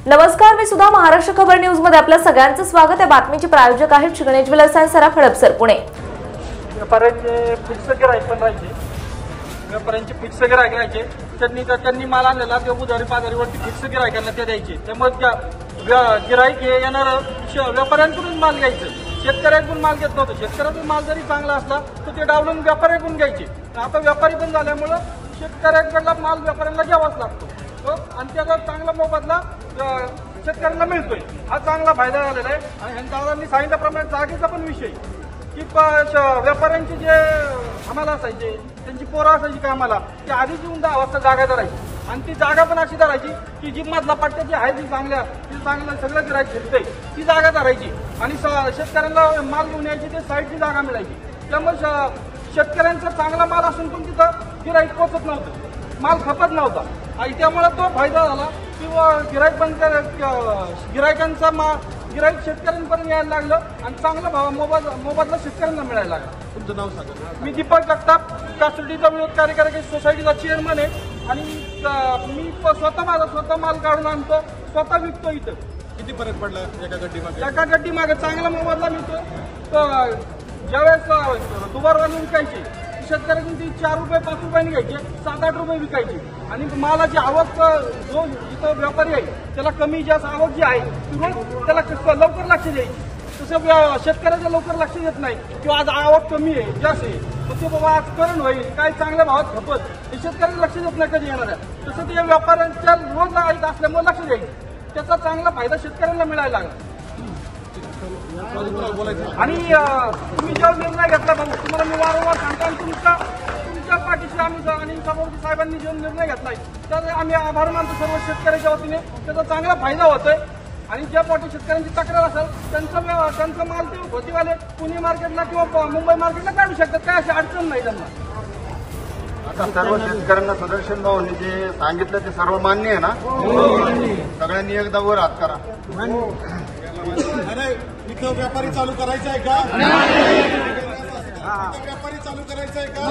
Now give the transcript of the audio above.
नमस्कार, मी सुद्धा महाराष्ट्र खबर न्यूज मध्ये आपल्या सगळ्यांचं स्वागत आहे। बातमीचे प्रायोजक आहेत शिगणेश ज्वेलर्स आणि सराफ हडपसर पुणे। व्यापाऱ्यांचे फिक्स गिराईक पण राहायचे, व्यापाऱ्यांचे फिक्स गिराईक राहायचे। त्यांनी माल आणलेला ते उधारी पाधारीवरती फिक्स गिराईकांना ते द्यायचे। त्यामुळे गिराईक हे येणार व्यापाऱ्यांकडून माल घ्यायचं, शेतकऱ्यांकडून माल घेत नव्हतं। शेतकऱ्यातून माल जरी चांगला असला तर ते डावलून व्यापाऱ्यांकडून घ्यायचे। आता व्यापारी पण झाल्यामुळं शेतकऱ्यांकडला माल व्यापाऱ्यांना घ्यावाच लागतो आणि त्याचा चांगला मोबदला शेतकऱ्यांना मिळतोय। हा चांगला फायदा झालेला आहे। आणि दादांनी सांगितल्याप्रमाणे जागेचा पण विषय की व्यापाऱ्यांचे जे आम्हाला असायचे, त्यांची पोरं असायची कामाला, ते आधीच येऊन 10 वाजता जागा धरायची आणि ती जागा पण अशी धरायची की जी मधला पट्ट्या जी आहे ती चांगलं सगळं गिराईक घेतलंय ती जागा धरायची आणि शेतकऱ्यांना माल घेऊन यायची ते साईडची जागा मिळायची। त्यामुळे शेतकऱ्यांचा चांगला माल असून पण तिथं गिराईक पोचत नव्हतं, माल खपत नव्हता आणि त्यामुळे तो फायदा झाला किंवा गिराईकांचा गिराईक शेतकऱ्यांपर्यंत यायला लागलं आणि चांगला भाव मोबदला शेतकऱ्यांना मिळायला लागला। तुमचं नाव सांगा। मी दीपक जगताप, कासुर्डीचा विरोध कार्यकारी सोसायटीचा चेअरमन आहे आणि मी स्वतः माल काढून आणतो, स्वतः विकतो। इथं किती फरक पडला एका गड्डीमागे? एका गड्डीमागे चांगला मोबदला मिळतो। ज्यावेळेस दुबारवाली विकायची शेतकऱ्यांनी ती 4 रुपये 5 रुपयांनी घ्यायचे, 7-8 रुपये विकायची आणि मालाची आवक जो इथं व्यापारी आहे त्याला कमी जास्त आवक जी आहे त्याला लवकर लक्ष द्यायची। तसं शेतकऱ्याचं लवकर लक्ष देत नाही किंवा आज आवक कमी आहे जास्त आहे तर ते बाबा आज करण होईल काय चांगल्या भावात खपत हे शेतकऱ्याला लक्ष देत नाही कधी येणार आहे। तसं ते व्यापाऱ्यांच्या रोज लागायचं असल्यामुळे लक्ष द्यायचं, त्याचा चांगला फायदा शेतकऱ्यांना मिळायला लागला। आणि तुम्ही जेव्हा निर्णय घेतला भाऊ, तुम्हाला मी वारंवार सांगतो आणि तुमच्या पाठीशी आम्ही आणि सभापती साहेबांनी जो निर्णय घेतलाय त्याचा आम्ही आभार मानतो सर्व शेतकऱ्याच्या वतीने। त्याचा चांगला फायदा होतोय आणि ज्या पाठी शेतकऱ्यांची तक्रार असेल त्यांचा माल ते होतीवाले पुणे मार्केटला किंवा मुंबई मार्केटला काढू शकतात, काय अशी अडचण नाही त्यांना। आता सर्व शेतकऱ्यांना सुदर्शन भाऊंनी जे सांगितलं ते सर्व मान्य आहे ना? सगळ्यांनी एकदा वर हात करा। अरे इथं व्यापारी चालू करायचा आहे का? व्यापारी चालू करायचा आहे का?